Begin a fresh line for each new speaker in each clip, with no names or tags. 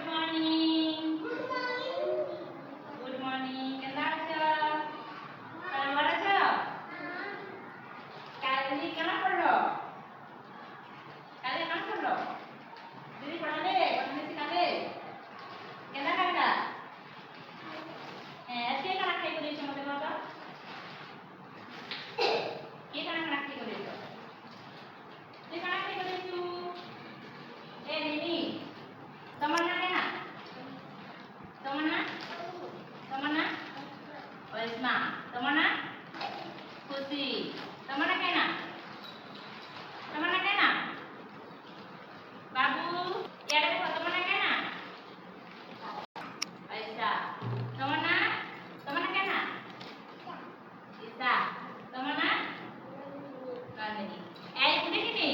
morning. Good morning. Kenapa aja? Kalau aja. Kali kenapa lo? Kali kenapa lo? Jadi pada deh, kondisi kali. Kenapa enggak? Asyik kan aku ikut itu mau apa? Kita nak ikut itu. Kita nak ikut itu. Ini. Teman nak? Teman? Wisma. Teman? Kusi. Teman kena? Babu. Ya ada teman kena? Aisyah. Teman kena? Isa. Teman? Kani. Ini gini.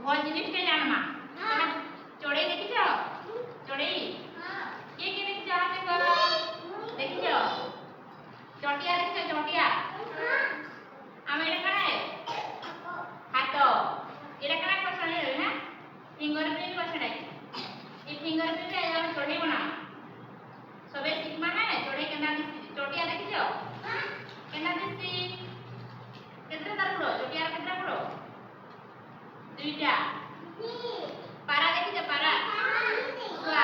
Bahwa jenis ke jangan mah. चौड़े देखी जाओ चौड़े ये किने चाहते करो देखी जाओ चौटिया देखी जाओ चौटिया आमे ये करा है हाथो ये करा क्वेश्चन है ना फिंगरप्रिंट क्वेश्चन है ये फिंगरप्रिंट है हम चौड़े बना सबे सीखना है चौड़े केना चौटिया देखी जाओ केना दिसती कितना तार पड़ो चौटिया कितना पड़ो दुईटा पारा देखी जाओ पारा सुआ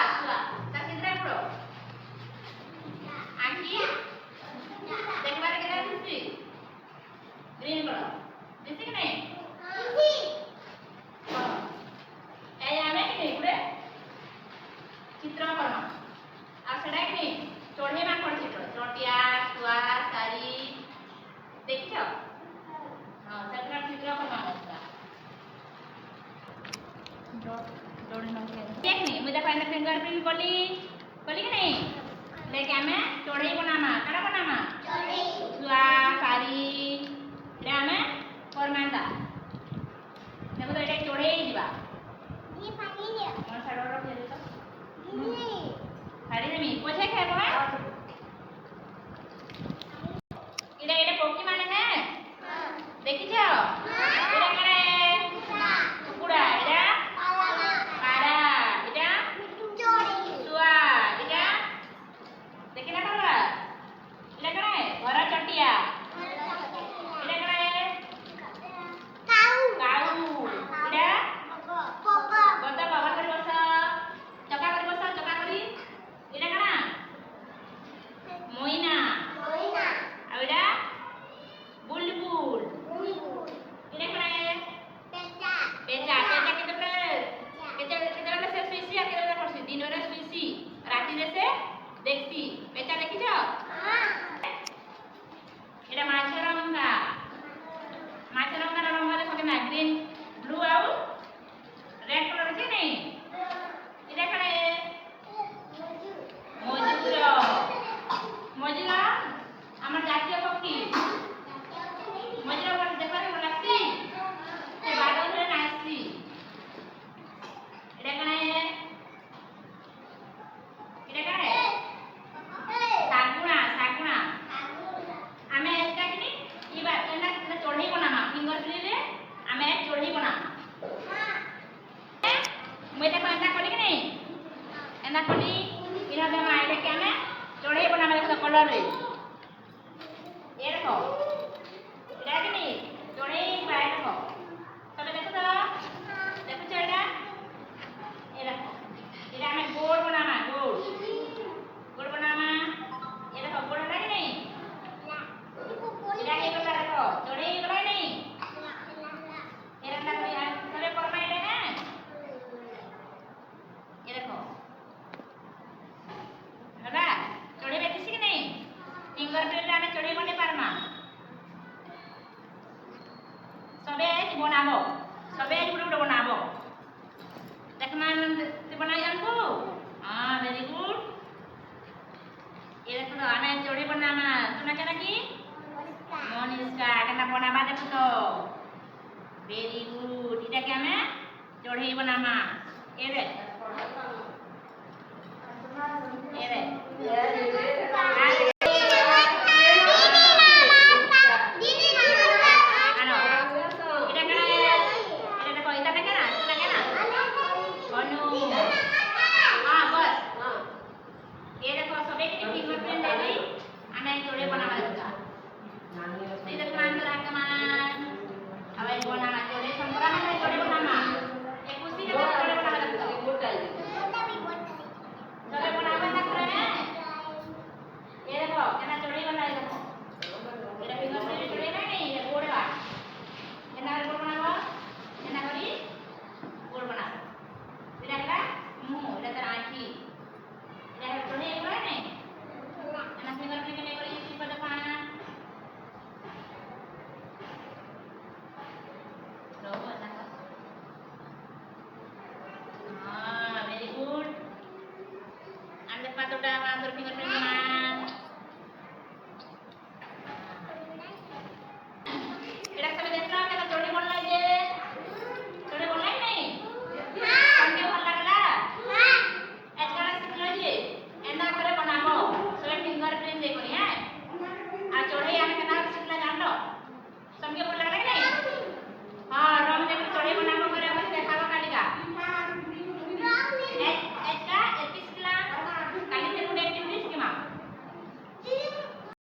तार कितना पड़ो आखी देख बारे कितना दिसती ग्रीन कलर दिसती कि नहीं ए आमे कि नहीं पूरे चित्र करना आ सेडा कि नहीं चोढ़े मा कोन चित्र चोटिया सुआ सारी देखी जाओ हां सेडा चित्र करना होता देख नहीं मुझे पहले फिंगरप्रिंट बोली कि नहीं लेके हमें चोड़े बनाना कड़ा बनाना सुआ सारी रे हमें फरमांदा देखो तो ये चोड़े ही दिवा ये पानी ले और साइड और रख दे तो नहीं साड़ी में पोछे खाए बाबा इधर पोकी माने है देखी जाओ इधर करे कुकुड़ा इधर देखती बेटा देखी जाओ एटा माछरंगा रंग देखो ना ग्रीन ब्लू आउ रेड कलर छै नहीं इरा कने मजूर हमर जातीय पक्षी मजूर पर देखो रे लागसी से बादल रे नाचसी इरा कने सागुना आमे एटा किनी ई बात एना चोढ़ी बनामा फिंगरप्रिंट रे आमे एक चोढ़ी बनामा मैं देखो एना करी कि नहीं एना करी इना दे माय लेके आमे चोढ़ी बनामा देखो कलर रे ये देखो इरा कि नहीं चोढ़ी बाय देखो सब देखो तो चढ़ा ये देखो इरा आमे गोल बनामा गोल बनामा ये देखो गोल है कि नहीं इरा ये कलर देखो चोड़े ये कलर नहीं ये रंग कोई सबे परमानेंट है ये देखो हला चोड़े बेतिसी कि नहीं फिंगरप्रिंट आमे चोड़े बने पारमा सबे बनाबो सबे गुड बनाबो देखना से बनाई जानबो हां वेरी गुड ये देखो तो आमे चोड़ी बनामा तुना क्या लगी मोनिका केना बनामा देखो तो वेरी गुड इटा क्या मैं चोड़ी बनामा ये रे देखो इधर देखना बस তোটা আমার তোর ফিঙ্গারপ্রিন্ট